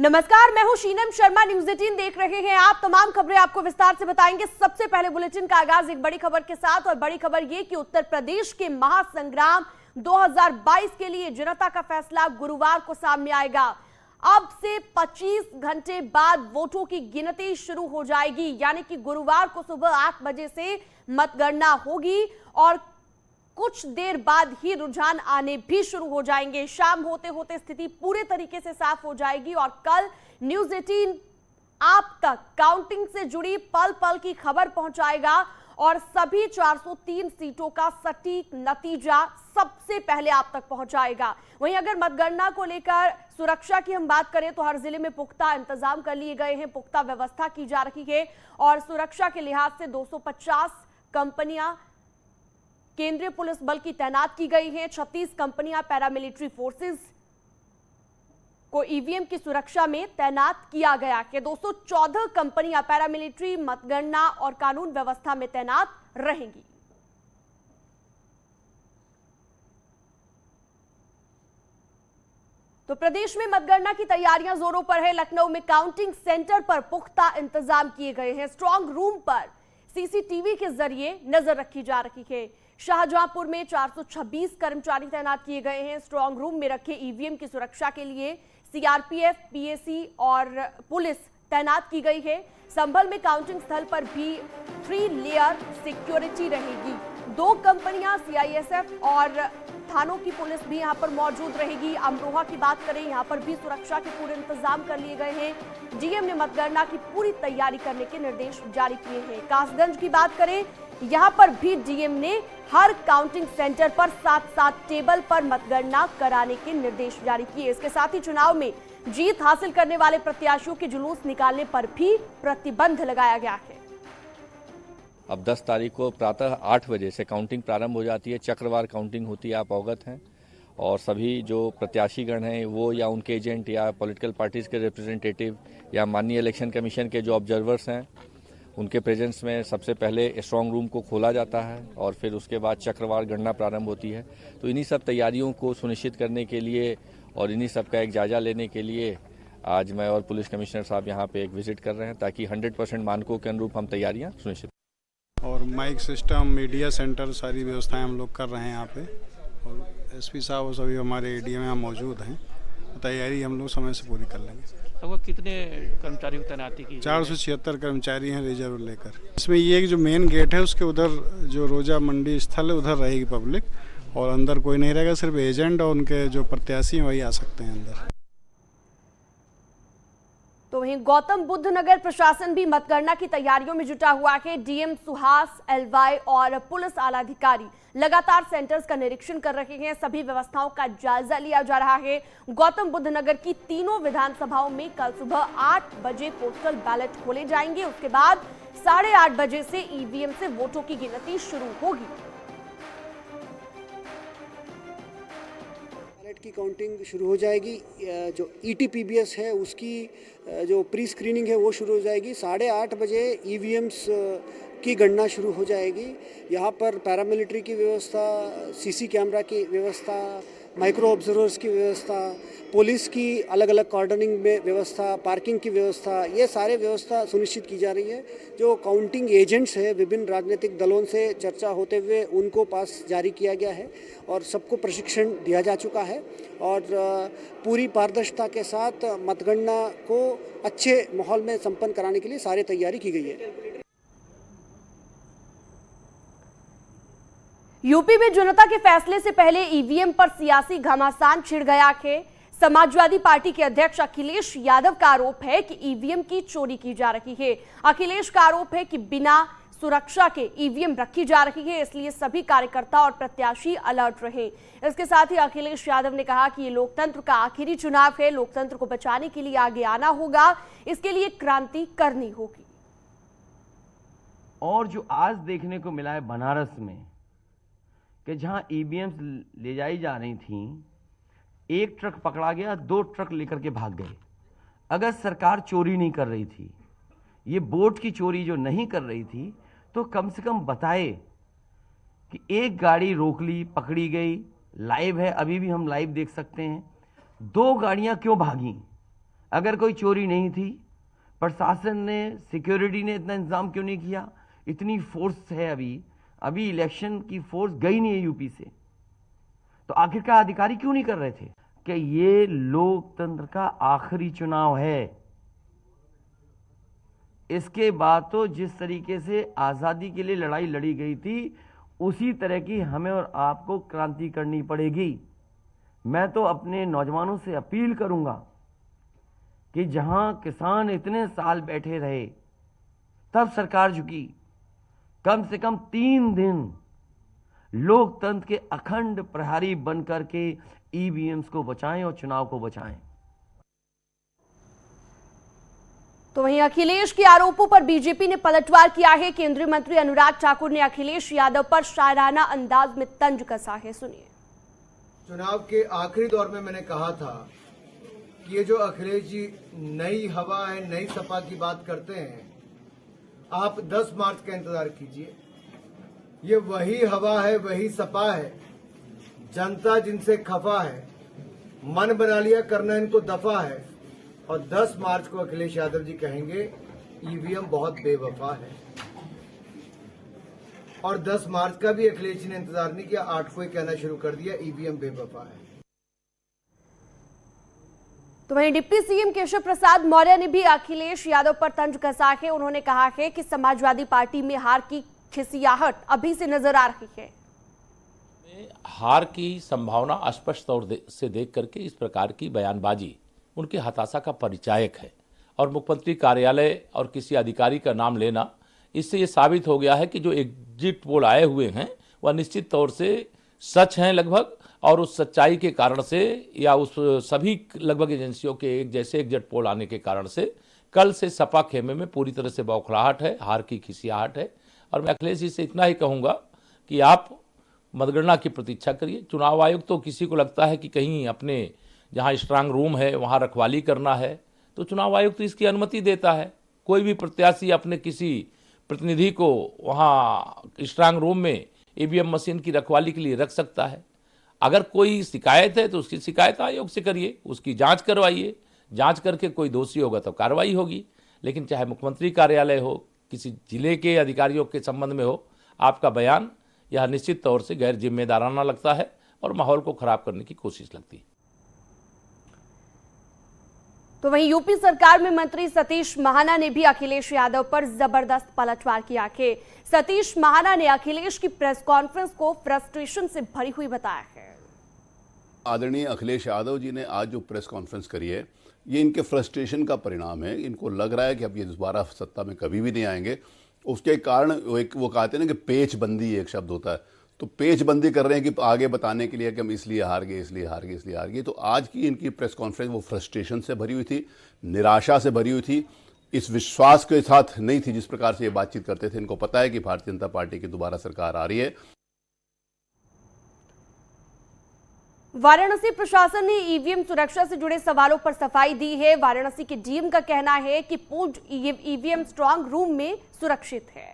नमस्कार, मैं हूं शीनम शर्मा। न्यूज 18 देख रहे हैं आप। तमाम खबरें आपको विस्तार से बताएंगे। सबसे पहले बुलेटिन का आगाज एक बड़ी खबर के साथ, और बड़ी खबर ये कि उत्तर प्रदेश के महासंग्राम 2022 के लिए जनता का फैसला गुरुवार को सामने आएगा। अब से 25 घंटे बाद वोटों की गिनती शुरू हो जाएगी, यानी कि गुरुवार को सुबह 8 बजे से मतगणना होगी और कुछ देर बाद ही रुझान आने भी शुरू हो जाएंगे। शाम होते होते स्थिति पूरे तरीके से साफ हो जाएगी और कल न्यूज 18 आप तक काउंटिंग से जुड़ी पल पल की खबर पहुंचाएगा और सभी 403 सीटों का सटीक नतीजा सबसे पहले आप तक पहुंचाएगा। वहीं अगर मतगणना को लेकर सुरक्षा की हम बात करें तो हर जिले में पुख्ता इंतजाम कर लिए गए हैं, पुख्ता व्यवस्था की जा रही है और सुरक्षा के लिहाज से 250 कंपनियां केंद्रीय पुलिस बल की तैनात की गई हैं। 36 कंपनियां पैरामिलिट्री फोर्सेस को ईवीएम की सुरक्षा में तैनात किया गया है। 214 कंपनियां पैरामिलिट्री, मतगणना और कानून व्यवस्था में तैनात रहेंगी। तो प्रदेश में मतगणना की तैयारियां जोरों पर है। लखनऊ में काउंटिंग सेंटर पर पुख्ता इंतजाम किए गए हैं। स्ट्रांग रूम पर सीसीटीवी के जरिए नजर रखी जा रही है। शाहजहांपुर में 426 कर्मचारी तैनात किए गए हैं। स्ट्रांग रूम में रखे ईवीएम की सुरक्षा के लिए सीआरपीएफ, पीएसी और पुलिस तैनात की गई है। संभल में काउंटिंग स्थल पर भी 3 लेयर सिक्योरिटी रहेगी। 2 कंपनियां सीआईएसएफ और थानों की पुलिस भी यहां पर मौजूद रहेगी। अमरोहा की बात करें, यहां पर भी सुरक्षा के पूरे इंतजाम कर लिए गए हैं। डीएम ने मतगणना की पूरी तैयारी करने के निर्देश जारी किए हैं। कासगंज की बात करें, यहां पर भी डीएम ने हर काउंटिंग सेंटर पर 7-7 टेबल पर मतगणना कराने के निर्देश जारी किए। इसके साथ ही चुनाव में जीत हासिल करने वाले प्रत्याशियों के जुलूस निकालने पर भी प्रतिबंध लगाया गया है। अब 10 तारीख को प्रातः 8 बजे से काउंटिंग प्रारंभ हो जाती है। चक्रवार काउंटिंग होती है, आप अवगत हैं। और सभी जो प्रत्याशीगण हैं वो या उनके एजेंट या पॉलिटिकल पार्टीज के रिप्रेजेंटेटिव या माननीय इलेक्शन कमीशन के जो ऑब्जर्वर्स हैं उनके प्रेजेंस में सबसे पहले स्ट्रांग रूम को खोला जाता है और फिर उसके बाद चक्रवार गणना प्रारंभ होती है। तो इन्हीं सब तैयारियों को सुनिश्चित करने के लिए और इन्हीं सब का एक जायजा लेने के लिए आज मैं और पुलिस कमिश्नर साहब यहाँ पे एक विजिट कर रहे हैं, ताकि 100% मानकों के अनुरूप हम तैयारियाँ सुनिश्चित। और माइक सिस्टम, मीडिया सेंटर, सारी व्यवस्थाएं हम लोग कर रहे हैं यहाँ पे। और एसपी साहब और सभी हमारे एडीएम में मौजूद हैं। तैयारी हम लोग समय से पूरी कर लेंगे। तो कितने कर्मचारियों की तैनाती की? 476 कर्मचारी हैं रिजर्व लेकर। इसमें ये कि जो मेन गेट है उसके उधर जो रोजा मंडी स्थल है उधर रहेगी पब्लिक, और अंदर कोई नहीं रहेगा। सिर्फ एजेंट और उनके जो प्रत्याशी हैं वही आ सकते हैं अंदर। तो वहीं गौतम बुद्ध नगर प्रशासन भी मतगणना की तैयारियों में जुटा हुआ है। डीएम सुहास, एलवाई और पुलिस आला अधिकारी लगातार सेंटर्स का निरीक्षण कर रहे हैं। सभी व्यवस्थाओं का जायजा लिया जा रहा है। गौतम बुद्ध नगर की तीनों विधानसभाओं में कल सुबह 8 बजे पोस्टल बैलेट खोले जाएंगे। उसके बाद 8:30 बजे से ईवीएम से वोटों की गिनती शुरू होगी। की काउंटिंग शुरू हो जाएगी। जो ईटीपीबीएस है उसकी जो प्री स्क्रीनिंग है वो शुरू हो जाएगी। 8:30 बजे ईवीएम्स की गणना शुरू हो जाएगी। यहाँ पर पैरामिलिट्री की व्यवस्था, सीसी कैमरा की व्यवस्था, माइक्रो ऑब्जर्वर्स की व्यवस्था, पुलिस की अलग अलग कॉर्डनिंग में व्यवस्था, पार्किंग की व्यवस्था, ये सारे व्यवस्था सुनिश्चित की जा रही है। जो काउंटिंग एजेंट्स है विभिन्न राजनीतिक दलों से चर्चा होते हुए उनको पास जारी किया गया है और सबको प्रशिक्षण दिया जा चुका है और पूरी पारदर्शिता के साथ मतगणना को अच्छे माहौल में संपन्न कराने के लिए सारी तैयारी की गई है। यूपी में जनता के फैसले से पहले ईवीएम पर सियासी घमासान छिड़ गया है। समाजवादी पार्टी के अध्यक्ष अखिलेश यादव का आरोप है कि ईवीएम की चोरी की जा रही है। अखिलेश का आरोप है कि बिना सुरक्षा के ईवीएम रखी जा रही है, इसलिए सभी कार्यकर्ता और प्रत्याशी अलर्ट रहे। इसके साथ ही अखिलेश यादव ने कहा कि ये लोकतंत्र का आखिरी चुनाव है, लोकतंत्र को बचाने के लिए आगे आना होगा, इसके लिए क्रांति करनी होगी। और जो आज देखने को मिला है बनारस में कि जहां ईवीएम्स ले जाई जा रही थी, एक ट्रक पकड़ा गया, 2 ट्रक लेकर के भाग गए। अगर सरकार चोरी नहीं कर रही थी, ये वोट की चोरी जो नहीं कर रही थी, तो कम से कम बताए कि एक गाड़ी रोक ली, पकड़ी गई, लाइव है, अभी भी हम लाइव देख सकते हैं। 2 गाड़ियां क्यों भागी? अगर कोई चोरी नहीं थी, प्रशासन ने, सिक्योरिटी ने इतना इंतजाम क्यों नहीं किया? इतनी फोर्स है, अभी इलेक्शन की फोर्स गई नहीं है यूपी से, तो आखिरकार अधिकारी क्यों नहीं कर रहे थे? कि ये लोकतंत्र का आखिरी चुनाव है। इसके बाद तो जिस तरीके से आज़ादी के लिए लड़ाई लड़ी गई थी, उसी तरह की हमें और आपको क्रांति करनी पड़ेगी। मैं तो अपने नौजवानों से अपील करूंगा कि जहां किसान इतने साल बैठे रहे, तब सरकार झुकी। कम से कम 3 दिन लोकतंत्र के अखंड प्रहरी बनकर के ईवीएम्स को बचाएं और चुनाव को बचाएं। तो वहीं अखिलेश के आरोपों पर बीजेपी ने पलटवार किया है। केंद्रीय मंत्री अनुराग ठाकुर ने अखिलेश यादव पर शायराना अंदाज में तंज कसा है, सुनिए। चुनाव के आखिरी दौर में मैंने कहा था कि ये जो अखिलेश जी नई हवा है, नई सपा की बात करते हैं, आप 10 मार्च का इंतजार कीजिए। ये वही हवा है, वही सपा है, जनता जिनसे खफा है, मन बना लिया करना इनको दफा है, और 10 मार्च को अखिलेश यादव जी कहेंगे ईवीएम बहुत बेवफा है। और 10 मार्च का भी अखिलेश जी ने इंतजार नहीं किया, 8 को ही कहना शुरू कर दिया ईवीएम बेवफा है। तो वहीं डिप्टी सीएम केशव प्रसाद मौर्य ने भी अखिलेश यादव पर तंज कसा है। उन्होंने कहा है कि समाजवादी पार्टी में हार की खिसियाहट अभी से नजर आ रही है। हार की संभावना स्पष्ट तौर से देख करके इस प्रकार की बयानबाजी उनकी हताशा का परिचायक है। और मुख्यमंत्री कार्यालय और किसी अधिकारी का नाम लेना, इससे ये साबित हो गया है कि जो एग्जिट पोल आए हुए हैं वह निश्चित तौर से सच हैं लगभग, और उस सच्चाई के कारण से या उस सभी लगभग एजेंसियों के एक जैसे एग्जिट पोल आने के कारण से कल से सपा खेमे में पूरी तरह से बौखलाहट है, हार की खिसियाहट है। और मैं अखिलेश जी से इतना ही कहूँगा कि आप मतगणना की प्रतीक्षा करिए। चुनाव आयोग तो किसी को लगता है कि कहीं अपने जहाँ स्ट्रांग रूम है वहाँ रखवाली करना है, तो चुनाव आयोग तो इसकी अनुमति देता है। कोई भी प्रत्याशी अपने किसी प्रतिनिधि को वहाँ स्ट्रांग रूम में ईवीएम मशीन की रखवाली के लिए रख सकता है। अगर कोई शिकायत है तो उसकी शिकायत आयोग से करिए, उसकी जांच करवाइए, जांच करके कोई दोषी होगा तो कार्रवाई होगी। लेकिन चाहे मुख्यमंत्री कार्यालय हो, किसी जिले के अधिकारियों के संबंध में हो, आपका बयान यह निश्चित तौर से गैर जिम्मेदाराना लगता है और माहौल को खराब करने की कोशिश लगती है। तो वहीं यूपी सरकार में मंत्री सतीश महाना ने भी अखिलेश यादव पर जबरदस्त पलटवार किया है। सतीश महाना ने अखिलेश की प्रेस कॉन्फ्रेंस को फ्रस्ट्रेशन से भरी हुई बताया है। आदरणीय अखिलेश यादव जी ने आज जो प्रेस कॉन्फ्रेंस करी है, ये इनके फ्रस्ट्रेशन का परिणाम है। इनको लग रहा है कि अब ये दोबारा सत्ता में कभी भी नहीं आएंगे। उसके कारण वो कहते हैं ना कि पेचबंदी एक शब्द होता है, तो पेचबंदी कर रहे हैं कि आगे बताने के लिए कि हम इसलिए हार गए, इसलिए हार गए, इसलिए हार गए। तो आज की इनकी प्रेस कॉन्फ्रेंस वो फ्रस्ट्रेशन से भरी हुई थी, निराशा से भरी हुई थी, इस विश्वास के साथ नहीं थी जिस प्रकार से ये बातचीत करते थे। इनको पता है कि भारतीय जनता पार्टी की दोबारा सरकार आ रही है। वाराणसी प्रशासन ने ईवीएम सुरक्षा से जुड़े सवालों पर सफाई दी है। वाराणसी के डीएम का कहना है कि पूर्ण ईवीएम स्ट्रांग रूम में सुरक्षित है।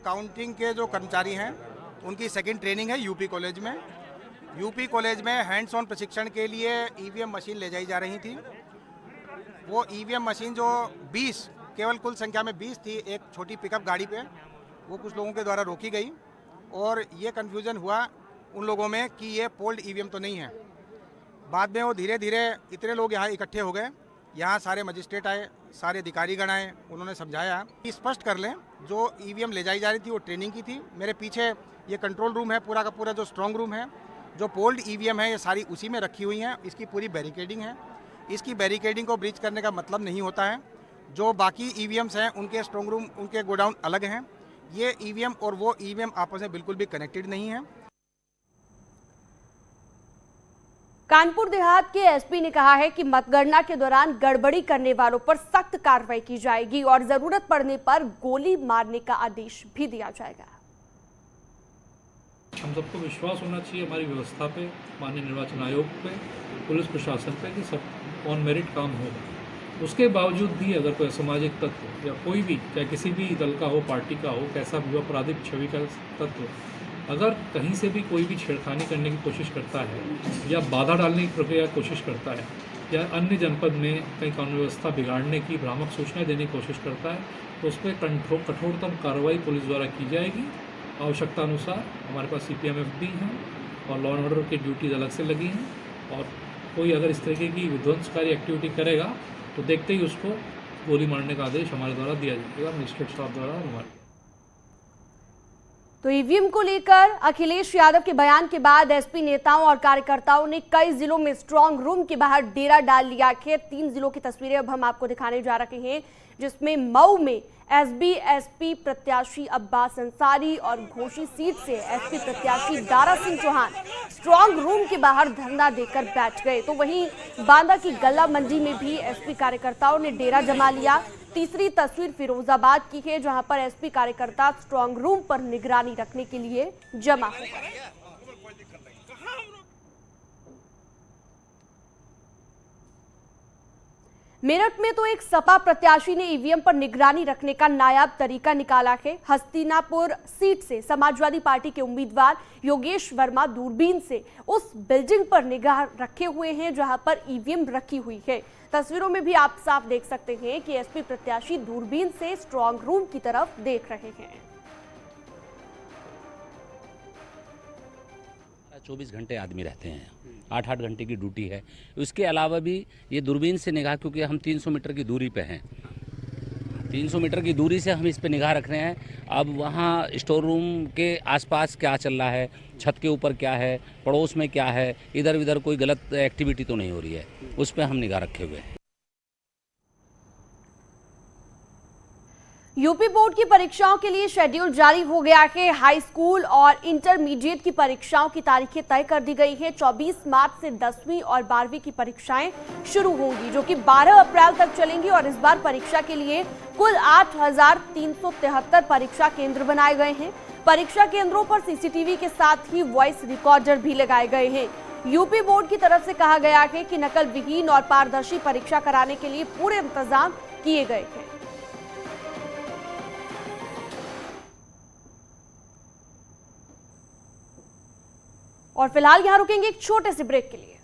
काउंटिंग के जो कर्मचारी हैं उनकी सेकंड ट्रेनिंग है यूपी कॉलेज में। यूपी कॉलेज में हैंड्स ऑन प्रशिक्षण के लिए ईवीएम मशीन ले जाई जा रही थी। वो ईवीएम मशीन जो 20 केवल कुल संख्या में 20 थी, एक छोटी पिकअप गाड़ी पे, वो कुछ लोगों के द्वारा रोकी गई और ये कन्फ्यूज़न हुआ उन लोगों में कि ये पोल्ड ईवीएम तो नहीं है। बाद में वो धीरे धीरे इतने लोग यहाँ इकट्ठे हो गए, यहाँ सारे मजिस्ट्रेट आए, सारे अधिकारीगण आए, उन्होंने समझाया कि स्पष्ट कर लें जो ईवीएम ले जाई जा रही थी वो ट्रेनिंग की थी। मेरे पीछे ये कंट्रोल रूम है, पूरा का पूरा जो स्ट्रॉन्ग रूम है, जो पोल्ड ईवीएम है ये सारी उसी में रखी हुई हैं। इसकी पूरी बैरिकेडिंग है। इसकी बैरिकेडिंग को ब्रीच करने का मतलब नहीं होता है। जो बाकी ईवीएम्स हैं उनके स्ट्रॉन्ग रूम, उनके गोडाउन अलग हैं। ये ईवीएम और वो ईवीएम आपस में बिल्कुल भी कनेक्टेड नहीं है। कानपुर देहात के एसपी ने कहा है कि मतगणना के दौरान गड़बड़ी करने वालों पर सख्त कार्रवाई की जाएगी और जरूरत पड़ने पर गोली मारने का आदेश भी दिया जाएगा। हम सबको विश्वास होना चाहिए हमारी व्यवस्था पे, माननीय निर्वाचन आयोग पे, पुलिस प्रशासन पे कि सब ऑन मेरिट काम होगा। उसके बावजूद भी अगर कोई असामाजिक तत्व या कोई भी, चाहे किसी भी दल का हो, पार्टी का हो, कैसा भी आपराधिक छवि का तत्व, अगर कहीं से भी कोई भी छेड़खानी करने की कोशिश करता है या बाधा डालने की प्रक्रिया कोशिश करता है या अन्य जनपद में कहीं कानून व्यवस्था बिगाड़ने की भ्रामक सूचनाएं देने की कोशिश करता है तो उस पर कठोरतम कार्रवाई पुलिस द्वारा की जाएगी। आवश्यकता अनुसार हमारे पास CPMF भी हैं और लॉ एंड ऑर्डर की ड्यूटीज अलग से लगी हैं और कोई अगर इस तरीके की विध्वंसकारी एक्टिविटी करेगा तो देखते ही उसको गोली मारने का आदेश हमारे द्वारा दिया जाएगा, मजिस्ट्रेट साहब द्वारा हमारे। तो ईवीएम को लेकर अखिलेश यादव के बयान के बाद एसपी नेताओं और कार्यकर्ताओं ने कई जिलों में स्ट्रांग रूम के बाहर डेरा डाल लिया है। 3 जिलों की तस्वीरें अब हम आपको दिखाने जा रहे हैं, जिसमें मऊ में एसपी प्रत्याशी अब्बास अंसारी और घोसी सीट से एसपी प्रत्याशी दारा सिंह चौहान स्ट्रांग रूम के बाहर धरना देकर बैठ गए। तो वहीं बांदा की गल्ला मंडी में भी एसपी कार्यकर्ताओं ने डेरा जमा लिया। तीसरी तस्वीर फिरोजाबाद की है, जहां पर एसपी कार्यकर्ता स्ट्रांग रूम पर निगरानी रखने के लिए जमा हो गए। मेरठ में तो एक सपा प्रत्याशी ने ईवीएम पर निगरानी रखने का नायाब तरीका निकाला है। हस्तिनापुर सीट से समाजवादी पार्टी के उम्मीदवार योगेश वर्मा दूरबीन से उस बिल्डिंग पर निगाह रखे हुए हैं जहां पर ईवीएम रखी हुई है। तस्वीरों में भी आप साफ देख सकते हैं कि एसपी प्रत्याशी दूरबीन से स्ट्रांग रूम की तरफ देख रहे हैं। 24 घंटे आदमी रहते हैं, 8-8 घंटे की ड्यूटी है। उसके अलावा भी ये दूरबीन से निगाह, क्योंकि हम 300 मीटर की दूरी पे हैं, 300 मीटर की दूरी से हम इस पे निगाह रख रहे हैं। अब वहाँ स्टोर रूम के आसपास क्या चल रहा है, छत के ऊपर क्या है, पड़ोस में क्या है, इधर उधर कोई गलत एक्टिविटी तो नहीं हो रही है, उस पर हम निगाह रखे हुए हैं। यूपी बोर्ड की परीक्षाओं के लिए शेड्यूल जारी हो गया है। हाई स्कूल और इंटरमीडिएट की परीक्षाओं की तारीखें तय कर दी गई है। 24 मार्च से 10वीं और 12वीं की परीक्षाएं शुरू होंगी, जो कि 12 अप्रैल तक चलेंगी। और इस बार परीक्षा के लिए कुल 8,373 परीक्षा केंद्र बनाए गए हैं। परीक्षा केंद्रों पर सीसीटीवी के साथ ही वॉइस रिकॉर्डर भी लगाए गए हैं। यूपी बोर्ड की तरफ से कहा गया है कि नकल विहीन और पारदर्शी परीक्षा कराने के लिए पूरे इंतजाम किए गए हैं। और फिलहाल यहां रुकेंगे एक छोटे से ब्रेक के लिए।